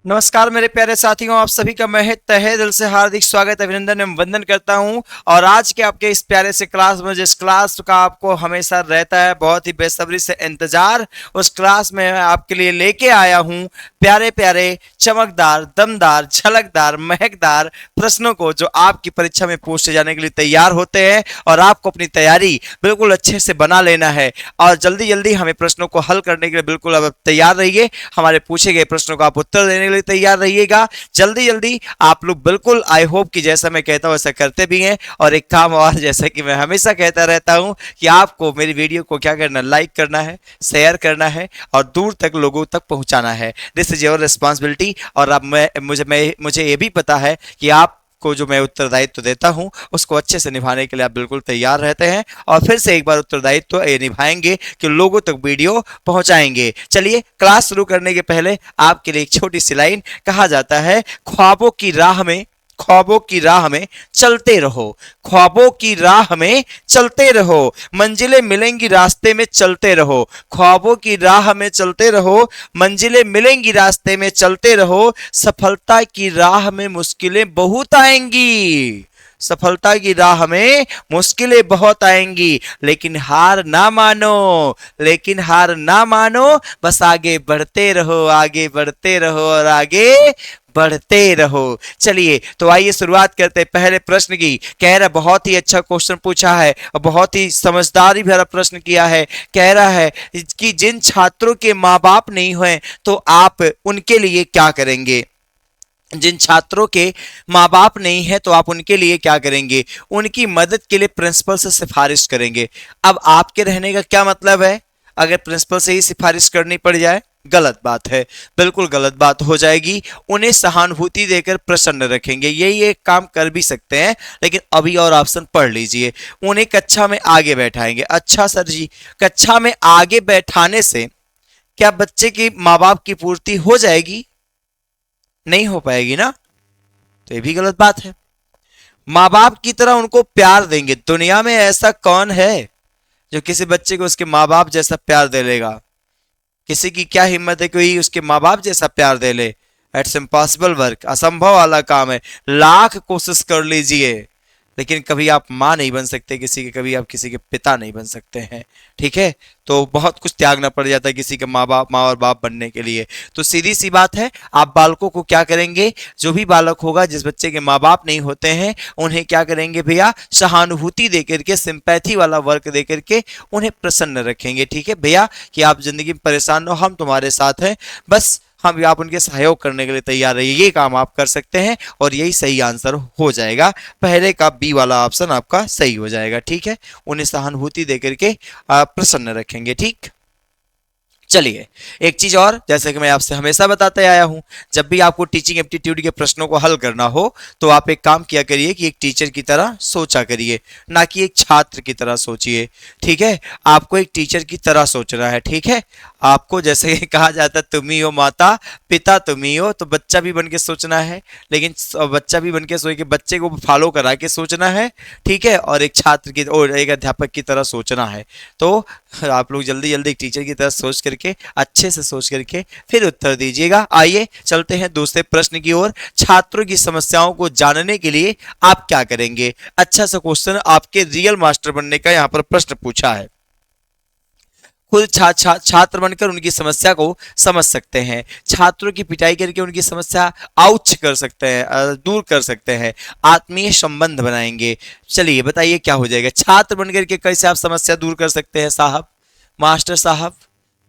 नमस्कार मेरे प्यारे साथियों, आप सभी का मैं तहे दिल से हार्दिक स्वागत, अभिनंदन एवं वंदन करता हूं। और आज के आपके इस प्यारे से क्लास में, जिस क्लास का आपको हमेशा रहता है बहुत ही बेसब्री से इंतजार, उस क्लास में मैं आपके लिए लेके आया हूं प्यारे प्यारे चमकदार, दमदार, झलकदार, महकदार प्रश्नों को, जो आपकी परीक्षा में पूछे जाने के लिए तैयार होते हैं। और आपको अपनी तैयारी बिल्कुल अच्छे से बना लेना है और जल्दी जल्दी हमें प्रश्नों को हल करने के लिए बिल्कुल अब तैयार रहिए। हमारे पूछे गए प्रश्नों का आप उत्तर देने के लिए तैयार रहिएगा। जल्दी जल्दी आप लोग बिल्कुल, आई होप कि जैसा मैं कहता हूं वैसा करते भी हैं। और एक काम और, जैसा कि मैं हमेशा कहता रहता हूं कि आपको मेरी वीडियो को क्या करना, लाइक करना है, शेयर करना है और दूर तक लोगों तक पहुंचाना है। This is your responsibility. और अब मुझे ये भी पता है कि आप को जो मैं उत्तरदायित्व देता हूं उसको अच्छे से निभाने के लिए आप बिल्कुल तैयार रहते हैं और फिर से एक बार उत्तरदायित्व ये निभाएंगे कि लोगों तक वीडियो पहुंचाएंगे। चलिए, क्लास शुरू करने के पहले आपके लिए एक छोटी सी लाइन। कहा जाता है, ख्वाबों की राह में चलते रहो, ख्वाबों की राह में चलते रहो, मंजिलें मिलेंगी रास्ते में चलते रहो, ख्वाबों की राह में चलते रहो, मंजिलें मिलेंगी रास्ते में चलते रहो, सफलता की राह में मुश्किलें बहुत आएंगी, सफलता की राह में मुश्किलें बहुत आएंगी, लेकिन हार ना मानो, लेकिन हार ना मानो, बस आगे बढ़ते रहो, आगे बढ़ते रहो और आगे बढ़ते रहो। चलिए तो आइए शुरुआत करते हैं पहले प्रश्न की। कह रहा बहुत ही अच्छा क्वेश्चन पूछा है और बहुत ही समझदारी भरा प्रश्न किया है। कह रहा है कि जिन छात्रों के माँ बाप नहीं हुए तो आप उनके लिए क्या करेंगे। जिन छात्रों के माँ बाप नहीं है तो आप उनके लिए क्या करेंगे। उनकी मदद के लिए प्रिंसिपल से सिफारिश करेंगे। अब आपके रहने का क्या मतलब है, अगर प्रिंसिपल से ही सिफारिश करनी पड़ जाए, गलत बात है, बिल्कुल गलत बात हो जाएगी। उन्हें सहानुभूति देकर प्रसन्न रखेंगे, यही एक काम कर भी सकते हैं। लेकिन अभी और ऑप्शन पढ़ लीजिए। उन्हें कक्षा में आगे बैठाएंगे। अच्छा सर जी, कक्षा में आगे बैठाने से क्या बच्चे की माँ बाप की पूर्ति हो जाएगी? नहीं हो पाएगी ना, तो ये भी गलत बात है। माँ बाप की तरह उनको प्यार देंगे। दुनिया में ऐसा कौन है जो किसी बच्चे को उसके माँ बाप जैसा प्यार दे लेगा? किसी की क्या हिम्मत है कोई उसके माँ बाप जैसा प्यार दे ले? इट्स इम्पॉसिबल वर्क, असंभव वाला काम है। लाख कोशिश कर लीजिए लेकिन कभी आप माँ नहीं बन सकते किसी के, कभी आप किसी के पिता नहीं बन सकते हैं। ठीक है, तो बहुत कुछ त्यागना पड़ जाता है किसी के माँ और बाप बनने के लिए। तो सीधी सी बात है, आप बालकों को क्या करेंगे, जो भी बालक होगा जिस बच्चे के माँ बाप नहीं होते हैं उन्हें क्या करेंगे भैया, सहानुभूति देकर के, सिंपैथी वाला वर्क देकर के उन्हें प्रसन्न रखेंगे। ठीक है भैया, कि आप जिंदगी में परेशान हो, हम तुम्हारे साथ हैं, बस हम आप उनके सहयोग करने के लिए तैयार रहिए। ये काम आप कर सकते हैं और यही सही आंसर हो जाएगा। पहले का बी वाला ऑप्शन आपका सही हो जाएगा। ठीक है, उन्हें सहानुभूति देकर के प्रसन्न रखेंगे। ठीक, चलिए एक चीज और, जैसे कि मैं आपसे हमेशा बताते आया हूं, जब भी आपको टीचिंग एप्टीट्यूड के प्रश्नों को हल करना हो तो आप एक काम किया करिए कि एक टीचर की तरह सोचा करिए, ना कि एक छात्र की तरह सोचिए। ठीक है, आपको एक टीचर की तरह सोचना है। ठीक है, आपको जैसे कहा जाता है तुम ही हो माता पिता तुम ही हो, तो बच्चा भी बन के सोचना है, लेकिन बच्चा भी बन के सोच के बच्चे को फॉलो करा के सोचना है। ठीक है, और एक छात्र की और एक अध्यापक की तरह सोचना है। तो आप लोग जल्दी जल्दी एक टीचर की तरह सोच करके, अच्छे से सोच करके फिर उत्तर दीजिएगा। आइए चलते हैं दूसरे प्रश्न की ओर। छात्रों की समस्याओं को जानने के लिए आप क्या करेंगे। अच्छा सा क्वेश्चन, आपके रियल मास्टर बनने का यहाँ पर प्रश्न पूछा है। खुद छात्र बनकर उनकी समस्या को समझ सकते हैं, छात्रों की पिटाई करके उनकी समस्या आउच कर सकते हैं, दूर कर सकते हैं, आत्मीय संबंध बनाएंगे। चलिए बताइए क्या हो जाएगा। छात्र बनकर के कैसे आप समस्या दूर कर सकते हैं साहब, मास्टर साहब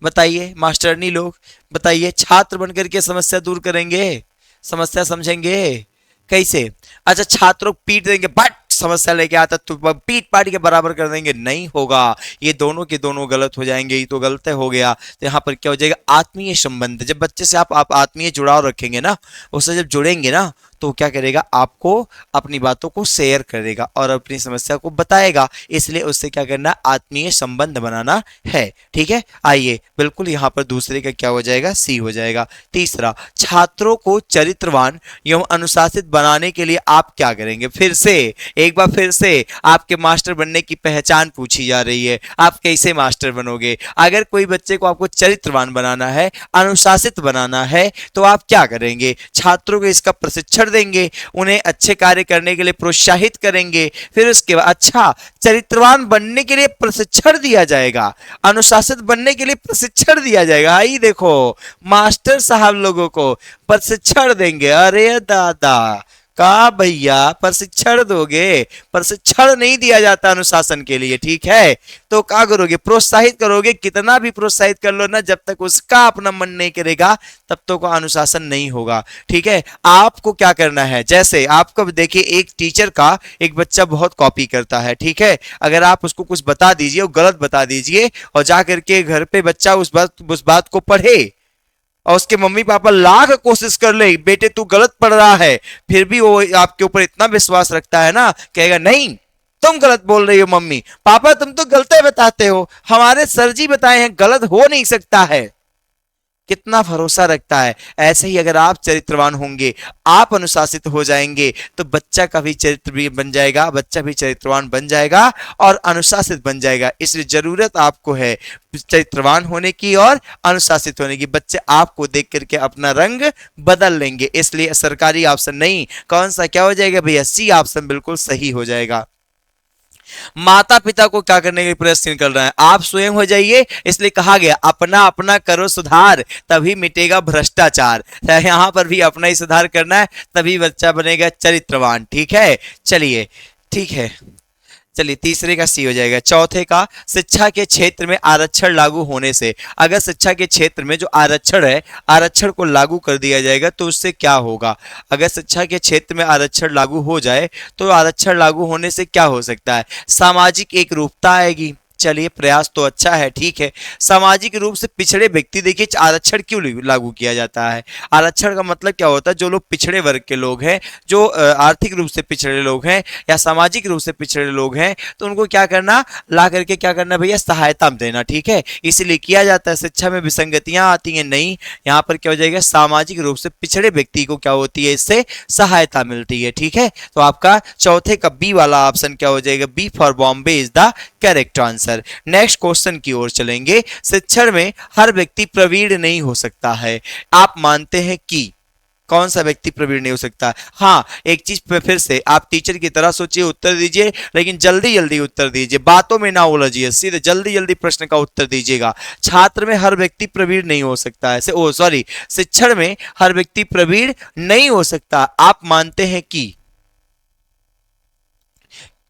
बताइए, मास्टरनी लोग बताइए, छात्र बनकर के समस्या दूर करेंगे, समस्या समझेंगे कैसे? अच्छा, छात्रों को पीट देंगे, बट समस्या लेके आता तो पीट पाट के बराबर कर देंगे, नहीं होगा। ये दोनों के दोनों गलत हो जाएंगे, ये तो गलत हो गया। तो यहाँ पर क्या हो जाएगा, आत्मीय संबंध। जब बच्चे से आप आत्मीय जुड़ाव रखेंगे ना, उससे जब जुड़ेंगे ना, तो क्या करेगा, आपको अपनी बातों को शेयर करेगा और अपनी समस्या को बताएगा। इसलिए उससे क्या करना, आत्मीय संबंध बनाना है। ठीक है, आइए बिल्कुल यहाँ पर दूसरे का क्या हो जाएगा, सी हो जाएगा। तीसरा, छात्रों को चरित्रवान एवं अनुशासित बनाने के लिए आप क्या करेंगे। फिर से एक बार फिर से आपके मास्टर बनने की पहचान पूछी जा रही है, आप कैसे मास्टर बनोगे। अगर कोई बच्चे को आपको चरित्रवान बनाना है, अनुशासित बनाना है, तो आप क्या करेंगे, छात्रों को इसका प्रशिक्षण देंगे, उन्हें अच्छे कार्य करने के लिए प्रोत्साहित करेंगे। फिर उसके बाद अच्छा, चरित्रवान बनने के लिए प्रशिक्षण दिया जाएगा, अनुशासित बनने के लिए प्रशिक्षण दिया जाएगा। आई देखो, मास्टर साहब लोगों को प्रशिक्षण देंगे। अरे दादा, का भैया प्रशिक्षण दोगे, प्रशिक्षण नहीं दिया जाता अनुशासन के लिए। ठीक है, तो क्या करोगे, प्रोत्साहित करोगे। कितना भी प्रोत्साहित कर लो ना, जब तक उसका अपना मन नहीं करेगा तब तक तो अनुशासन नहीं होगा। ठीक है, आपको क्या करना है, जैसे आपको देखिए, एक टीचर का एक बच्चा बहुत कॉपी करता है। ठीक है, अगर आप उसको कुछ बता दीजिए, वो गलत बता दीजिए, और जा करके घर पे बच्चा उस बात को पढ़े, और उसके मम्मी पापा लाख कोशिश कर ले, बेटे तू गलत पढ़ रहा है, फिर भी वो आपके ऊपर इतना विश्वास रखता है ना, कहेगा नहीं तुम गलत बोल रही हो मम्मी पापा, तुम तो गलत बताते हो, हमारे सर जी बताए हैं, गलत हो नहीं सकता है। कितना भरोसा रखता है। ऐसे ही अगर आप चरित्रवान होंगे, आप अनुशासित हो जाएंगे, तो बच्चा का भी चरित्र भी बन जाएगा, बच्चा भी चरित्रवान बन जाएगा और अनुशासित बन जाएगा। इसलिए जरूरत आपको है चरित्रवान होने की और अनुशासित होने की। बच्चे आपको देख करके अपना रंग बदल लेंगे। इसलिए सरकारी ऑप्शन नहीं, कौन सा क्या हो जाएगा भैया, सी ऑप्शन बिल्कुल सही हो जाएगा। माता पिता को क्या करने के प्रयास कर रहा है, आप स्वयं हो जाइए। इसलिए कहा गया अपना अपना करो सुधार, तभी मिटेगा भ्रष्टाचार। यहां पर भी अपना ही सुधार करना है, तभी बच्चा बनेगा चरित्रवान। ठीक है, चलिए ठीक है, चलिए तीसरे का सी हो जाएगा। चौथे का, शिक्षा के क्षेत्र में आरक्षण लागू होने से, अगर शिक्षा के क्षेत्र में जो आरक्षण है, आरक्षण को लागू कर दिया जाएगा तो उससे क्या होगा। अगर शिक्षा के क्षेत्र में आरक्षण लागू हो जाए तो आरक्षण लागू होने से क्या हो सकता है, सामाजिक एक रूपता आएगी। चलिए प्रयास तो अच्छा है, ठीक है। सामाजिक रूप से पिछड़े व्यक्ति, देखिए आरक्षण क्यों लागू किया जाता है, आरक्षण का मतलब क्या होता है, जो लोग पिछड़े वर्ग के लोग हैं, जो आर्थिक रूप से पिछड़े लोग हैं या सामाजिक रूप से पिछड़े लोग हैं, तो उनको क्या करना, ला करके क्या करना भैया, सहायता देना। ठीक है, इसलिए किया जाता है। शिक्षा में विसंगतियां आती हैं नहीं, यहाँ पर क्या हो जाएगा, सामाजिक रूप से पिछड़े व्यक्ति को क्या होती है, इससे सहायता मिलती है। ठीक है, तो आपका चौथे का बी वाला ऑप्शन क्या हो जाएगा, B for Bombay is the correct answer. Next question की ओर चलेंगे। शिक्षण में हर व्यक्ति प्रवीण नहीं हो सकता है, आप मानते हैं कि कौन सा व्यक्ति प्रवीण नहीं हो सकता। हाँ, एक चीज पे फिर से आप टीचर की तरह सोचिए, उत्तर दीजिए, लेकिन जल्दी जल्दी उत्तर दीजिए, बातों में ना उलझिए, सीधे जल्दी जल्दी प्रश्न का उत्तर दीजिएगा। छात्र में हर व्यक्ति प्रवीण नहीं हो सकता है, ओ सॉरी, शिक्षण में हर व्यक्ति प्रवीण नहीं हो सकता, आप मानते हैं कि,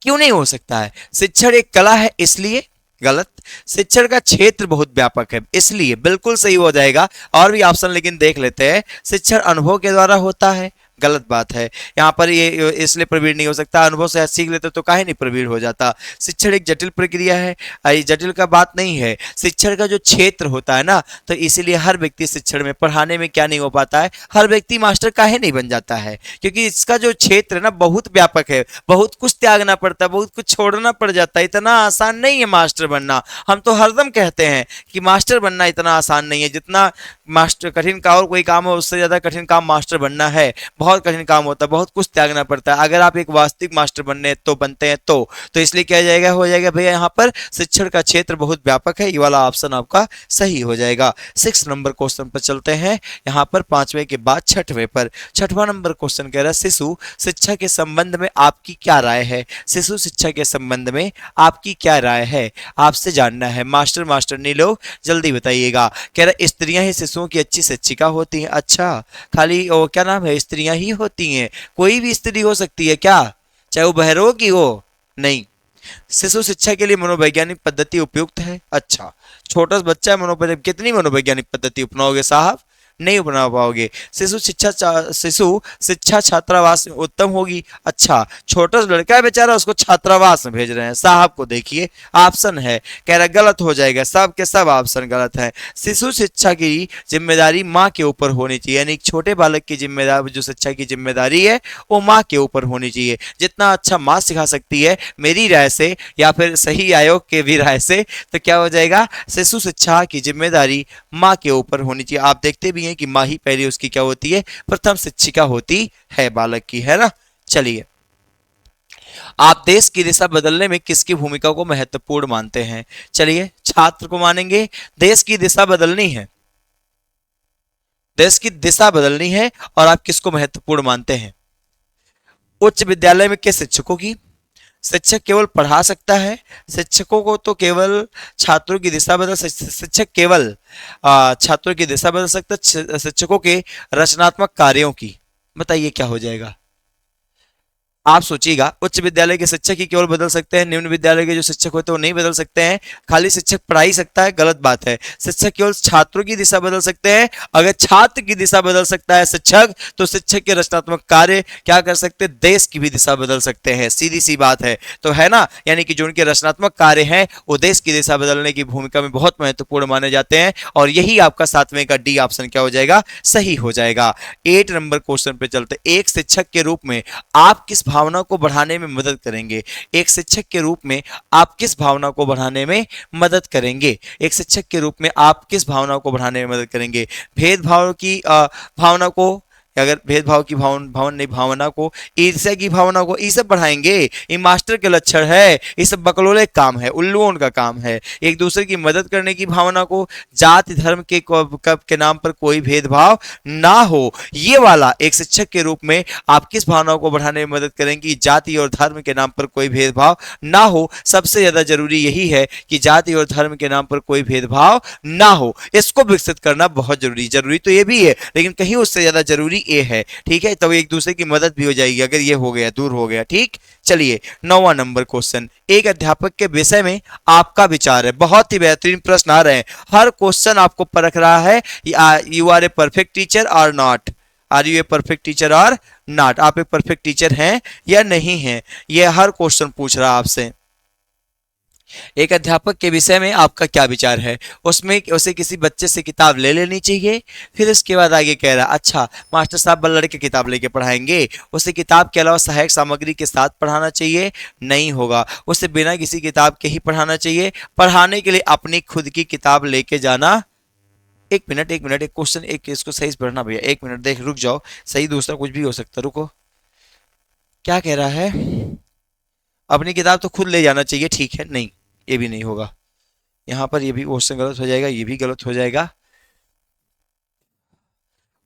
क्यों नहीं हो सकता है, शिक्षण एक कला है इसलिए, गलत। शिक्षण का क्षेत्र बहुत व्यापक है इसलिए, बिल्कुल सही हो जाएगा। और भी ऑप्शन लेकिन देख लेते हैं। शिक्षण अनुभव के द्वारा होता है, गलत बात है, यहाँ पर ये इसलिए प्रवीण नहीं हो सकता, अनुभव से सीख लेते तो काहे नहीं प्रवीण हो जाता। शिक्षण एक जटिल प्रक्रिया है, जटिल का बात नहीं है, शिक्षण का जो क्षेत्र होता है ना, तो इसीलिए हर व्यक्ति शिक्षण में, पढ़ाने में क्या नहीं हो पाता है, हर व्यक्ति मास्टर काहे नहीं बन जाता है, क्योंकि इसका जो क्षेत्र है ना बहुत व्यापक है, बहुत कुछ त्यागना पड़ता है, बहुत कुछ छोड़ना पड़ जाता है, इतना आसान नहीं है मास्टर बनना। हम तो हरदम कहते हैं कि मास्टर बनना इतना आसान नहीं है, जितना मास्टर कठिन का और कोई काम हो उससे ज्यादा कठिन काम मास्टर बनना है, बहुत कठिन काम होता है, बहुत कुछ त्यागना पड़ता है। अगर आप एक वास्तविक मास्टर बनने तो बनते हैं तो इसलिए क्या जाएगा, हो जाएगा भैया, यहाँ पर शिक्षण का क्षेत्र बहुत व्यापक है, ये वाला ऑप्शन आपका सही हो जाएगा। 6 नंबर क्वेश्चन पर चलते हैं, यहाँ पर 5वें के बाद 6वें पर। 6वां नंबर क्वेश्चन कह रहा है, शिशु शिक्षा के संबंध में आपकी क्या राय है, शिशु शिक्षा के संबंध में आपकी क्या राय है, आपसे जानना है। मास्टर मास्टरनी लोग जल्दी बताइएगा। कह रहा है स्त्रियां ही शिशुओं की अच्छी शिक्षिका होती हैं। अच्छा, खाली वो क्या नाम है, स्त्रियां ही होती हैं, कोई भी स्त्री हो सकती है क्या, चाहे वो बहरों की हो, नहीं। शिशु शिक्षा के लिए मनोवैज्ञानिक पद्धति उपयुक्त है। अच्छा, छोटा बच्चा मनोवैज्ञानिक, कितनी मनोवैज्ञानिक पद्धति अपनाओगे साहब, नहीं बना पाओगे। शिशु शिक्षा छात्रावास में उत्तम होगी। अच्छा, छोटा सा लड़का है बेचारा, उसको छात्रावास में भेज रहे हैं। साहब को देखिए, ऑप्शन है, कह रहा गलत हो जाएगा, सब के सब ऑप्शन गलत है। शिशु शिक्षा की जिम्मेदारी माँ के ऊपर होनी चाहिए, यानी छोटे बालक की जिम्मेदारी, जो शिक्षा की जिम्मेदारी है वो माँ के ऊपर होनी चाहिए। जितना अच्छा माँ सिखा सकती है मेरी राय से, या फिर सही आयोग के भी राय से, तो क्या हो जाएगा, शिशु शिक्षा की जिम्मेदारी माँ के ऊपर होनी चाहिए। आप देखते भी हैं कि माँ ही पहले उसकी क्या होती है, प्रथम शिक्षिका होती है बालक की, है ना। चलिए, आप देश की दिशा बदलने में किसकी भूमिका को महत्वपूर्ण मानते हैं? चलिए, छात्र को मानेंगे। देश की दिशा बदलनी है, देश की दिशा बदलनी है, और आप किसको महत्वपूर्ण मानते हैं? उच्च विद्यालय में के शिक्षकों की। शिक्षक केवल पढ़ा सकता है, शिक्षकों को तो केवल छात्रों की दिशा बदल शिक्षक केवल छात्रों की दिशा बदल सकता है, शिक्षकों के रचनात्मक कार्यों की। बताइए क्या हो जाएगा? आप सोचिएगा, उच्च विद्यालय के शिक्षक ही केवल बदल सकते हैं, निम्न विद्यालय के जो शिक्षक होते हैं वो नहीं बदल सकते हैं। खाली शिक्षक पढ़ा ही सकता है, गलत बात है। शिक्षक केवल छात्रों की दिशा बदल सकते हैं। अगर छात्र की दिशा बदल सकता है शिक्षक, तो शिक्षक के रचनात्मक कार्य क्या कर सकते हैं, देश की भी दिशा बदल सकते हैं। सीधी सी बात है, तो है ना। यानी कि जो उनके रचनात्मक कार्य हैं वो देश की दिशा बदलने की भूमिका में बहुत महत्वपूर्ण माने जाते हैं, और यही आपका 7वें का डी ऑप्शन क्या हो जाएगा, सही हो जाएगा। 8 नंबर क्वेश्चन पे चलते। एक शिक्षक के रूप में आप किस भावना को बढ़ाने में मदद करेंगे? एक शिक्षक के रूप में आप किस भावना को बढ़ाने में मदद करेंगे? एक शिक्षक के रूप में आप किस भावना को बढ़ाने में मदद करेंगे? भेदभाव की भावना को, अगर भेदभाव की भावना को, ईर्ष्या की भावना को, ये सब बढ़ाएंगे? ये मास्टर के लक्षण है, ये सब बकलोले काम है, उल्लुओं का काम है। एक दूसरे की मदद करने की भावना को, जाति धर्म के नाम पर कोई भेदभाव ना हो, ये वाला एक शिक्षक के रूप में आप किस भावना को बढ़ाने में मदद करेंगे? जाति और धर्म के नाम पर कोई भेदभाव ना हो। सबसे ज्यादा जरूरी यही है कि जाति और धर्म के नाम पर कोई भेदभाव ना हो, इसको विकसित करना बहुत जरूरी तो ये भी है, लेकिन कहीं उससे ज्यादा जरूरी ए है। ठीक है, तब एक दूसरे की मदद भी हो जाएगी अगर ये हो गया, दूर हो गया। ठीक, चलिए 9वां नंबर क्वेश्चन। एक अध्यापक के विषय में आपका विचार है। बहुत ही बेहतरीन प्रश्न आ रहे हैं, हर क्वेश्चन आपको परख रहा है, you are a perfect teacher और not, are you a perfect teacher और नॉट, आप एक परफेक्ट टीचर हैं या नहीं हैं, यह हर क्वेश्चन पूछ रहा है आपसे। एक अध्यापक के विषय में आपका क्या विचार है? उसमें उसे किसी बच्चे से किताब ले लेनी चाहिए। फिर इसके बाद आगे कह रहा, अच्छा मास्टर साहब बल लड़के किताब लेके पढ़ाएंगे, उसे किताब के अलावा सहायक सामग्री के साथ पढ़ाना चाहिए? नहीं होगा, उसे बिना किसी किताब के ही पढ़ाना चाहिए। पढ़ाने के लिए अपनी खुद की किताब लेके जाना। एक मिनट एक क्वेश्चन, एक इसको सही से पढ़ना भैया, 1 मिनट देख, रुक जाओ, सही दूसरा कुछ भी हो सकता, रुको। क्या कह रहा है? अपनी किताब तो खुद ले जाना चाहिए, ठीक है, नहीं ये भी नहीं होगा, यहां पर ये भी क्वेश्चन गलत हो जाएगा, ये भी गलत हो जाएगा।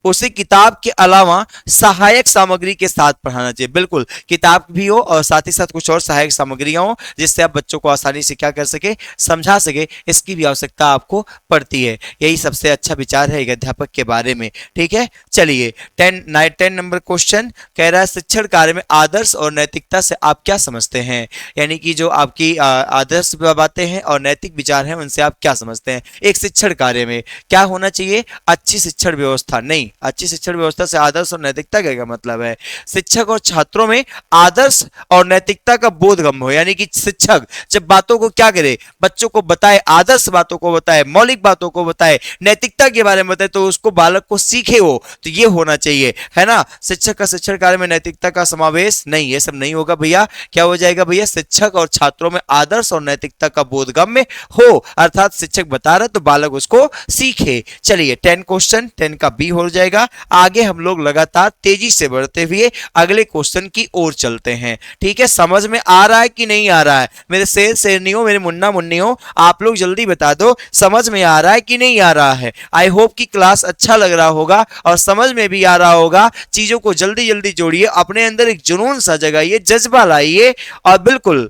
उसे किताब के अलावा सहायक सामग्री के साथ पढ़ाना चाहिए। बिल्कुल, किताब भी हो और साथ ही साथ कुछ और सहायक सामग्रियां हो, जिससे आप बच्चों को आसानी से क्या कर सके, समझा सके, इसकी भी आवश्यकता आपको पड़ती है। यही सबसे अच्छा विचार है एक अध्यापक के बारे में। ठीक है, चलिए 10 नंबर क्वेश्चन कह रहा है, शिक्षण कार्य में आदर्श और नैतिकता से आप क्या समझते हैं? यानी कि जो आपकी आदर्श बातें हैं और नैतिक विचार हैं, उनसे आप क्या समझते हैं? एक शिक्षण कार्य में क्या होना चाहिए? अच्छी शिक्षण व्यवस्था। नहीं, अच्छी शिक्षण व्यवस्था से आदर्श और नैतिकता का क्या मतलब है? शिक्षक और छात्रों में आदर्श और नैतिकता का बोधगम्य हो, यानी कि शिक्षक जब बातों को क्या करे, बच्चों को बताए, आदर्श बातों को बताए, मौलिक बातों को बताए, नैतिकता के बारे में बताए, तो उसको बालक को सीखे वो, तो ये होना चाहिए, है ना। शिक्षक का शिक्षण कार्य में नैतिकता का समावेश नहीं, ये सब नहीं होगा भैया। क्या हो जाएगा भैया? शिक्षक और छात्रों में आदर्श और नैतिकता का बोधगम्य हो, अर्थात शिक्षक बता रहा तो बालक उसको सीखे। चलिए 10 क्वेश्चन 10 का बी हो जाएगा। आगे हम लोग लगातार तेजी से बढ़ते हुए अगले क्वेश्चन की ओर चलते हैं। ठीक है, समझ में आ रहा है कि नहीं आ रहा है? मेरे शेर शेरनियों, मेरे मुन्ना मुन्नियों, आप लोग जल्दी बता दो, समझ में आ रहा है कि नहीं आ रहा है? आई होप कि क्लास अच्छा लग रहा होगा और समझ में भी आ रहा होगा। चीजों को जल्दी जल्दी जोड़िए, अपने अंदर एक जुनून सा जगाइए, जज्बा लाइए, और बिल्कुल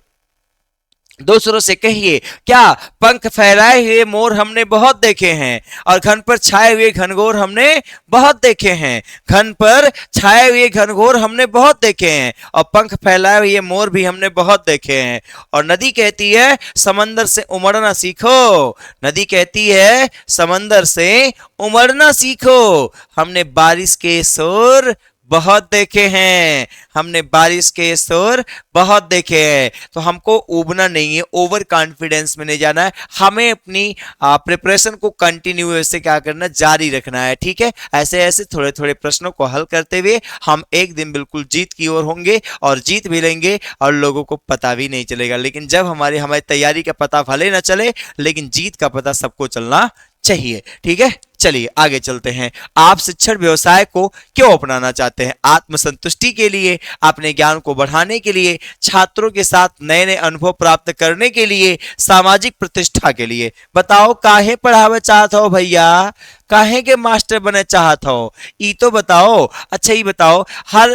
दूसरों से कहिए, क्या पंख फैलाए हुए मोर हमने बहुत देखे हैं, और घन पर छाए हुए घनघोर हमने बहुत देखे हैं। घन पर छाए हुए घनघोर हमने बहुत देखे हैं, और पंख फैलाए हुए मोर भी हमने बहुत देखे हैं। और नदी कहती है समंदर से उमड़ना सीखो, नदी कहती है समंदर से उमड़ना सीखो। हमने बारिश के शोर बहुत देखे हैं, हमने बारिश के शोर बहुत देखे हैं। तो हमको उबना नहीं है, ओवर कॉन्फिडेंस में नहीं जाना है, हमें अपनी प्रिपरेशन को कंटिन्यू से क्या करना, जारी रखना है। ठीक है, ऐसे ऐसे थोड़े थोड़े प्रश्नों को हल करते हुए हम एक दिन बिल्कुल जीत की ओर होंगे, और जीत भी लेंगे और लोगों को पता भी नहीं चलेगा। लेकिन जब हमारी तैयारी का पता भले ना चले, लेकिन जीत का पता सबको चलना चाहिए। ठीक है, चलिए आगे चलते हैं। आप शिक्षण व्यवसाय को क्यों अपनाना चाहते हैं? आत्मसंतुष्टि के लिए, अपने ज्ञान को बढ़ाने के लिए, छात्रों के साथ नए नए अनुभव प्राप्त करने के लिए, सामाजिक प्रतिष्ठा के लिए। बताओ काहे पढ़ावे चाहत हो भैया, काहे के मास्टर बने चाहत हो, ई तो बताओ। अच्छा ये बताओ, हर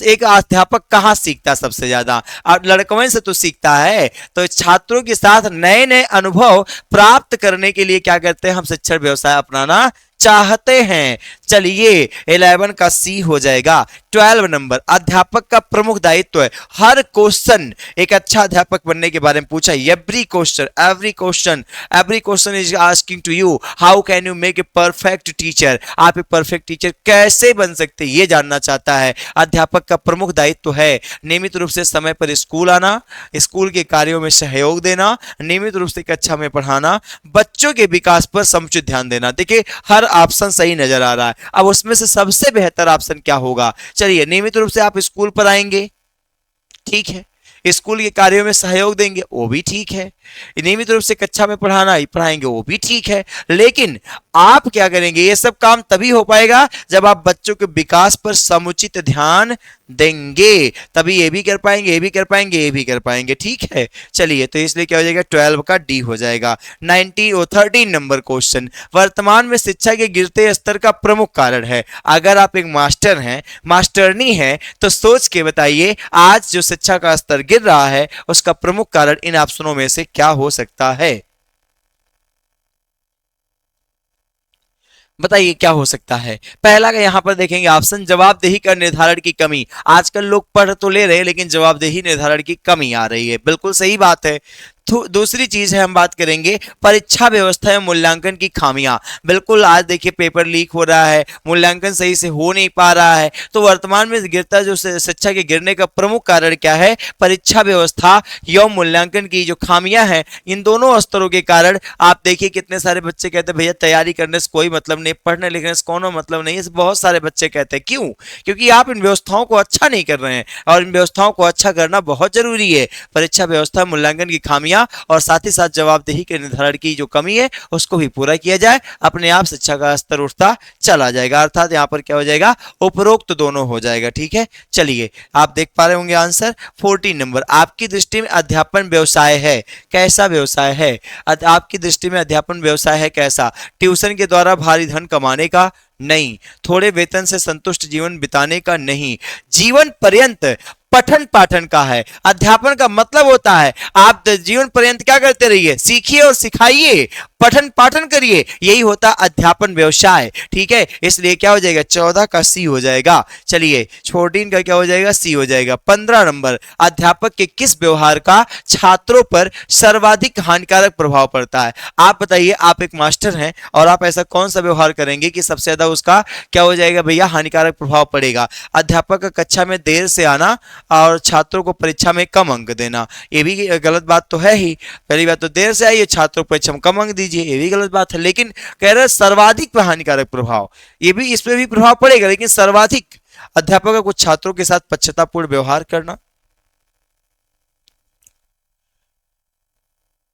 एक अध्यापक कहाँ सीखता है सबसे ज्यादा? लड़कों से तो सीखता है। तो छात्रों के साथ नए नए अनुभव प्राप्त करने के लिए क्या करते हैं, हम शिक्षण व्यवसाय अपनाना चाहते हैं। चलिए 11 का सी हो जाएगा। 12 नंबर, अध्यापक का प्रमुख दायित्व है। हर क्वेश्चन एक अच्छा अध्यापक बनने के बारे में पूछा। Every question is asking to you, how can you make a perfect teacher? आप एक परफेक्ट टीचर कैसे बन सकते हैं, ये जानना चाहता है। अध्यापक का प्रमुख दायित्व है नियमित रूप से समय पर स्कूल आना, स्कूल के कार्यों में सहयोग देना, नियमित रूप से कक्षा में पढ़ाना, बच्चों के विकास पर समुचित ध्यान देना। देखिए हर ऑप्शन सही नजर आ रहा है, अब उसमें से सबसे बेहतर ऑप्शन क्या होगा? चलिए, नियमित रूप से आप स्कूल पर आएंगे, ठीक है, स्कूल के कार्यों में सहयोग देंगे, वो भी ठीक है। नियमित रूप से कक्षा में पढ़ाएंगे, वो भी ठीक है। लेकिन आप क्या करेंगे, ये सब काम तभी हो पाएगा जब आप बच्चों के विकास पर समुचित ध्यान देंगे, तभी ये भी कर पाएंगे, ये भी कर पाएंगे, ये भी कर पाएंगे। ठीक है, चलिए, तो इसलिए क्या हो जाएगा, 12 का डी हो जाएगा। 13 नंबर क्वेश्चन, वर्तमान में शिक्षा के गिरते स्तर का प्रमुख कारण है। अगर आप एक मास्टर हैं, मास्टरनी है, तो सोच के बताइए आज जो शिक्षा का स्तर गिर रहा है उसका प्रमुख कारण इन ऑप्शनों में से क्या हो सकता है? बताइए क्या हो सकता है? पहला का यहां पर देखेंगे ऑप्शन, जवाबदेही का निर्धारण की कमी। आजकल लोग पढ़ तो ले रहे हैं लेकिन जवाबदेही निर्धारण की कमी आ रही है, बिल्कुल सही बात है। दूसरी चीज है, हम बात करेंगे परीक्षा व्यवस्था में मूल्यांकन की खामियां। बिल्कुल, आज देखिए पेपर लीक हो रहा है, मूल्यांकन सही से हो नहीं पा रहा है। तो वर्तमान में गिरता जो शिक्षा के गिरने का प्रमुख कारण क्या है? परीक्षा व्यवस्था या मूल्यांकन की जो खामियां हैं, इन दोनों स्तरों के कारण आप देखिए कितने सारे बच्चे कहते हैं भैया तैयारी करने से कोई मतलब नहीं, पढ़ने लिखने से कोनो मतलब नहीं है। बहुत सारे बच्चे कहते हैं, क्यों? क्योंकि आप इन व्यवस्थाओं को अच्छा नहीं कर रहे हैं, और इन व्यवस्थाओं को अच्छा करना बहुत जरूरी है। परीक्षा व्यवस्था मूल्यांकन की खामियां और साथ ही साथ जवाबदेही के निर्धारण की जो कमी है उसको भी पूरा किया जाए, अपने आप शिक्षा का स्तर उठता चला जाएगा। अर्थात यहां पर क्या हो जाएगा, उपरोक्त दोनों हो जाएगा। ठीक है, चलिए आप देख पा रहे होंगे आंसर। 14 नंबर, आपकी दृष्टि में अध्यापन व्यवसाय है, कैसा व्यवसाय है? आपकी दृष्टि में अध्यापन व्यवसाय है कैसा? ट्यूशन के द्वारा भारी धन कमाने का? नहीं। थोड़े वेतन से संतुष्ट जीवन बिताने का? नहीं। जीवन पर्यंत पठन पाठन का है। अध्यापन का मतलब होता है आप जीवन पर्यंत क्या करते रहिए, सीखिए और सिखाइए, पठन पाठन करिए, यही होता अध्यापन व्यवसाय। ठीक है, इसलिए क्या हो जाएगा, 14 का सी हो जाएगा। चलिए 14 का क्या हो जाएगा, सी हो जाएगा। 15 नंबर, अध्यापक के किस व्यवहार का छात्रों पर सर्वाधिक हानिकारक प्रभाव पड़ता है? आप बताइए, आप एक मास्टर हैं और आप ऐसा कौन सा व्यवहार करेंगे कि सबसे ज्यादा उसका क्या हो जाएगा भैया, हानिकारक प्रभाव पड़ेगा? अध्यापक का कक्षा में देर से आना और छात्रों को परीक्षा में कम अंक देना, ये भी गलत बात तो है ही। पहली बात तो देर से आइए, छात्रों को परीक्षा में कम अंक दीजिए, ये भी गलत बात है। लेकिन कह रहे सर्वाधिक हानिकारक प्रभाव, ये भी इस पे भी प्रभाव पड़ेगा, लेकिन सर्वाधिक अध्यापक का कुछ छात्रों के साथ पश्चातापूर्ण व्यवहार करना।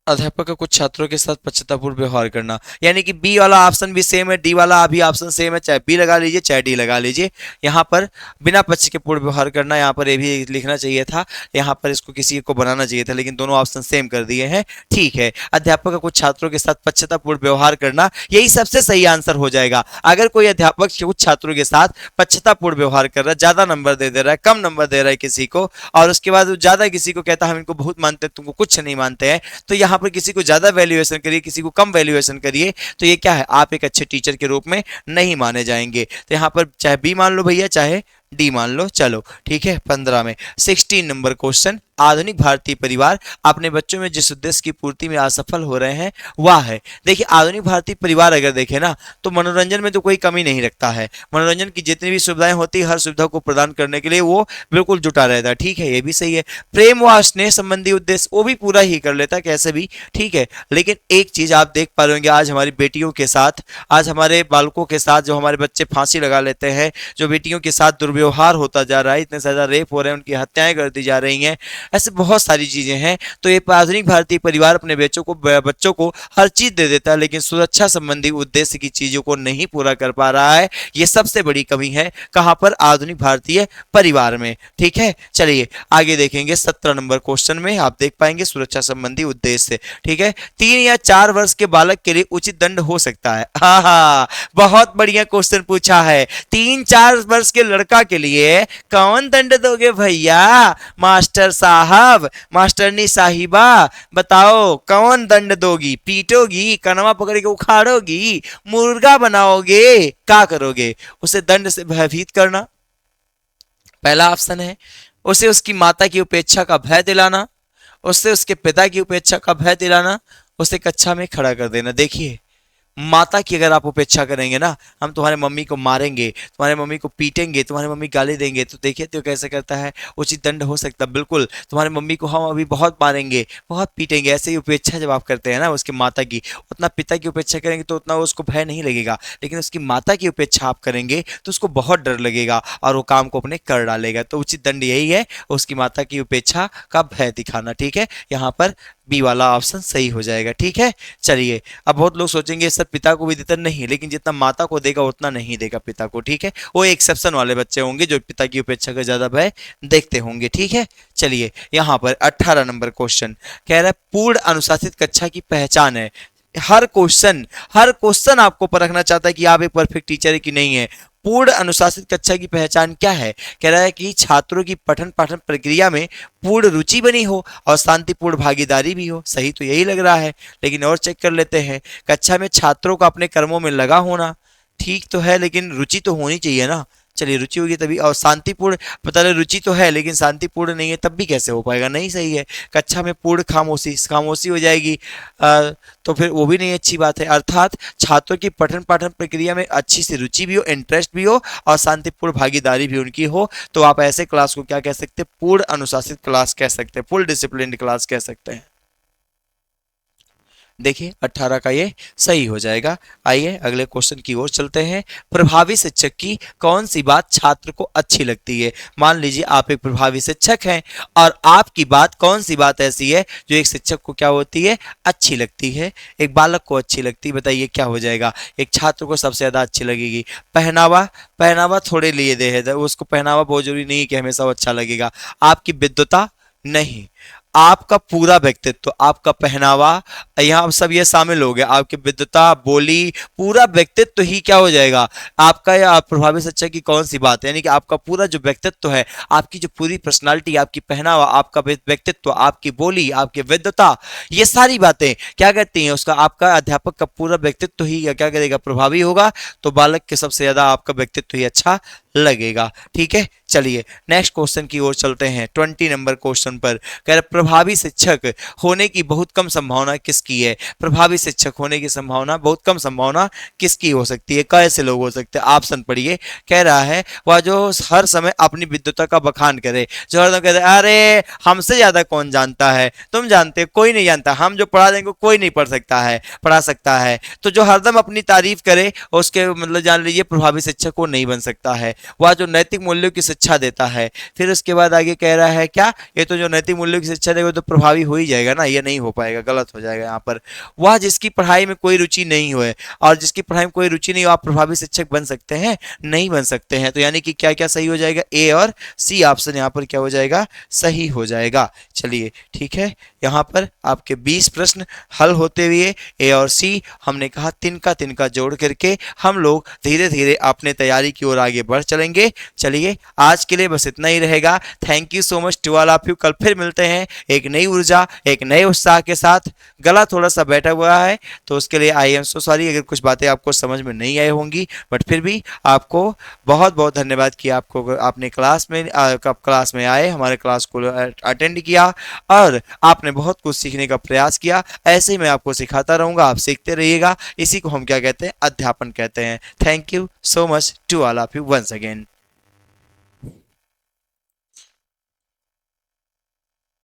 अध्यापक का कुछ छात्रों के साथ पश्चातापूर्ण व्यवहार करना, यानी कि बी वाला ऑप्शन भी सेम है, डी वाला भी ऑप्शन सेम है, चाहे बी लगा लीजिए चाहे डी लगा लीजिए। यहाँ पर बिना पक्ष के पूर्ण व्यवहार करना, यहाँ पर ये भी लिखना चाहिए था, यहाँ पर इसको किसी को बनाना चाहिए था, लेकिन दोनों ऑप्शन सेम कर दिए हैं। ठीक है, अध्यापक का कुछ छात्रों के साथ पश्चातापूर्ण व्यवहार करना, यही सबसे सही आंसर हो जाएगा। अगर कोई अध्यापक कुछ छात्रों के साथ पश्चातापूर्ण व्यवहार कर रहा है, ज्यादा नंबर दे रहा है, कम नंबर दे रहा है किसी को, और उसके बाद ज्यादा किसी को कहता है हम इनको बहुत मानते हैं तुमको कुछ नहीं मानते हैं, तो यहाँ पर किसी को ज्यादा वैल्यूएशन करिए, किसी को कम वैल्यूएशन करिए, तो ये क्या है, आप एक अच्छे टीचर के रूप में नहीं माने जाएंगे। तो यहाँ पर चाहे बी मान लो भैया, चाहे डी मान लो। चलो ठीक है, 15 में 16 नंबर क्वेश्चन, आधुनिक भारतीय परिवार अपने बच्चों में जिस उद्देश्य की पूर्ति में असफल हो रहे हैं वह है। देखिए, आधुनिक भारतीय परिवार अगर देखें ना, तो मनोरंजन में तो कोई कमी नहीं रखता है, मनोरंजन की जितनी भी सुविधाएं होती है हर सुविधा को प्रदान करने के लिए वो बिल्कुल जुटा रहता है। ठीक है, ये भी सही है। प्रेम व स्नेह संबंधी उद्देश्य वो भी पूरा ही कर लेता है कैसे भी। ठीक है, लेकिन एक चीज आप देख पा रहे होंगे, आज हमारी बेटियों के साथ, आज हमारे बालकों के साथ जो हमारे बच्चे फांसी लगा लेते हैं, जो बेटियों के साथ दुर्व्यवहार होता जा रहा है, इतने ज्यादा रेप हो रहे हैं, उनकी हत्याएं कर दी जा रही हैं, ऐसे बहुत सारी चीजें हैं। तो ये आधुनिक भारतीय परिवार अपने बच्चों को हर चीज दे देता है, लेकिन सुरक्षा संबंधी उद्देश्य की चीजों को नहीं पूरा कर पा रहा है। ये सबसे बड़ी कमी है कहां पर, आधुनिक भारतीय परिवार में। ठीक है, चलिए आगे देखेंगे 17 नंबर क्वेश्चन में आप देख पाएंगे सुरक्षा संबंधी उद्देश्य। ठीक है, 3 या 4 वर्ष के बालक के लिए उचित दंड हो सकता है। हाँ, बहुत बढ़िया क्वेश्चन पूछा है। 3-4 वर्ष के लड़का के लिए कौन दंड दोगे भैया? मास्टर साहब, मास्टरनी साहिबा, बताओ कौन दंड दोगी? पीटोगी, कनवा पकड़ के उखाड़ोगी, मुर्गा बनाओगे, क्या करोगे? उसे दंड से भयभीत करना पहला ऑप्शन है, उसे उसकी माता की उपेक्षा का भय दिलाना, उससे उसके पिता की उपेक्षा का भय दिलाना, उसे कक्षा में खड़ा कर देना। देखिए, माता की अगर आप उपेक्षा करेंगे ना, हम तुम्हारे मम्मी को मारेंगे, तुम्हारे मम्मी को पीटेंगे, तुम्हारे मम्मी गाली देंगे, तो देखिए तो कैसे करता है, उचित दंड हो सकता है। बिल्कुल, तुम्हारे मम्मी को हम अभी बहुत मारेंगे, बहुत पीटेंगे, ऐसे ही उपेक्षा जब आप करते हैं ना उसकी माता की, उतना पिता की उपेक्षा करेंगे तो उतना उसको भय नहीं लगेगा, लेकिन उसकी माता की उपेक्षा आप करेंगे तो उसको बहुत डर लगेगा और वो काम को अपने कर डालेगा। तो उचित दंड यही है, उसकी माता की उपेक्षा का भय दिखाना। ठीक है, यहाँ पर बी वाला ऑप्शन सही हो जाएगा। ठीक है, चलिए, अब बहुत लोग सोचेंगे सर पिता को भी देता, नहीं, लेकिन जितना माता को देगा उतना नहीं देगा पिता को। ठीक है, वो एक्सेप्शन वाले बच्चे होंगे जो पिता की उपेक्षा का ज्यादा भय देखते होंगे। ठीक है, चलिए यहाँ पर 18 नंबर क्वेश्चन कह रहा है पूर्ण अनुशासित कक्षा की पहचान है। हर क्वेश्चन आपको परखना चाहता है कि आप एक परफेक्ट टीचर है कि नहीं है। पूर्ण अनुशासित कक्षा की पहचान क्या है? कह रहा है कि छात्रों की पठन पाठन प्रक्रिया में पूर्ण रुचि बनी हो और शांतिपूर्ण भागीदारी भी हो। सही तो यही लग रहा है, लेकिन और चेक कर लेते हैं। कक्षा में छात्रों का अपने कर्मों में लगा होना ठीक तो है, लेकिन रुचि तो होनी चाहिए ना। चलिए, रुचि होगी तभी, और शांतिपूर्ण, पता नहीं रुचि तो है लेकिन शांतिपूर्ण नहीं है, तब भी कैसे हो पाएगा? नहीं सही है। कक्षा में पूर्ण खामोशी हो जाएगी, तो फिर वो भी नहीं अच्छी बात है। अर्थात छात्रों की पठन पाठन प्रक्रिया में अच्छी सी रुचि भी हो, इंटरेस्ट भी हो और शांतिपूर्ण भागीदारी भी उनकी हो, तो आप ऐसे क्लास को क्या कह सकते हैं? पूर्ण अनुशासित क्लास कह सकते हैं, फुल डिसिप्लिन क्लास कह सकते हैं। देखिए 18 का ये सही हो जाएगा। आइए अगले क्वेश्चन की ओर चलते हैं। प्रभावी शिक्षक की कौन सी बात छात्र को अच्छी लगती है? मान लीजिए आप एक प्रभावी शिक्षक हैं और आपकी बात, कौन सी बात ऐसी है जो एक शिक्षक को क्या होती है? अच्छी लगती है, एक बालक को अच्छी लगती है। बताइए क्या हो जाएगा? एक छात्र को सबसे ज्यादा अच्छी लगेगी पहनावा। पहनावा थोड़े लिए दे है, उसको पहनावा बहुत जरूरी नहीं कि हमेशा वो अच्छा लगेगा। आपकी विद्वता नहीं, आपका पूरा व्यक्तित्व, आपका पहनावा, यहाँ सब ये शामिल हो गया। आपकी विद्वता, बोली, पूरा व्यक्तित्व ही क्या हो जाएगा आपका? या प्रभावी शिक्षक की कौन सी बात है, यानी कि आपका पूरा जो व्यक्तित्व है, आपकी जो पूरी पर्सनालिटी, आपकी पहनावा, आपका व्यक्तित्व, आपकी बोली, आपकी विद्वता, ये सारी बातें क्या कहती हैं? उसका, आपका अध्यापक का पूरा व्यक्तित्व ही क्या करेगा? प्रभावी होगा। तो बालक के सबसे ज्यादा आपका व्यक्तित्व ही अच्छा लगेगा। ठीक है, चलिए नेक्स्ट क्वेश्चन की ओर चलते हैं। 20 नंबर क्वेश्चन पर कह रहे प्रभावी शिक्षक होने की बहुत कम संभावना किसकी है? प्रभावी शिक्षक होने की संभावना, बहुत कम संभावना किसकी हो सकती है? कैसे लोग हो सकते हैं? ऑप्शन पढ़िए। कह रहा है वह जो हर समय अपनी विद्वता का बखान करे, जो हरदम कहते अरे हमसे ज्यादा कौन जानता है, तुम जानते, कोई नहीं जानता, हम जो पढ़ा देंगे कोई नहीं पढ़ा सकता है। तो जो हरदम अपनी तारीफ करे उसके मतलब जान लीजिए प्रभावी शिक्षक को नहीं बन सकता है। वह जो नैतिक मूल्यों की शिक्षा देता है। फिर उसके बाद आगे कह रहा है क्या? ये तो जो नैतिक मूल्यों की शिक्षा अच्छा देगा तो प्रभावी हो ही जाएगा ना, ये नहीं हो पाएगा, गलत हो जाएगा यहाँ पर। वह जिसकी पढ़ाई में कोई रुचि नहीं हो, और जिसकी पढ़ाई में कोई रुचि नहीं हो, आप प्रभावी शिक्षक बन सकते हैं? नहीं बन सकते हैं। तो यानी कि क्या क्या सही हो जाएगा, ए और सी ऑप्शन यहाँ पर क्या हो जाएगा, सही हो जाएगा। चलिए ठीक है, यहाँ पर आपके 20 प्रश्न हल होते हुए ए और सी हमने कहा तिनका जोड़ करके हम लोग धीरे धीरे अपने तैयारी की ओर आगे बढ़ चलेंगे। चलिए आज के लिए बस इतना ही रहेगा। Thank you so much to all of you. कल फिर मिलते हैं एक नई ऊर्जा, एक नए उत्साह के साथ। गला थोड़ा सा बैठा हुआ है तो उसके लिए आई एम सो सॉरी अगर कुछ बातें आपको समझ में नहीं आई होंगी, बट फिर भी आपको बहुत बहुत धन्यवाद कि आपको आपने क्लास में आए, हमारे क्लास को अटेंड किया और आपने बहुत कुछ सीखने का प्रयास किया। ऐसे ही मैं आपको सिखाता रहूंगा, आप सीखते रहिएगा। इसी को हम क्या कहते हैं, अध्यापन कहते हैं। Thank you so much to all of you once again.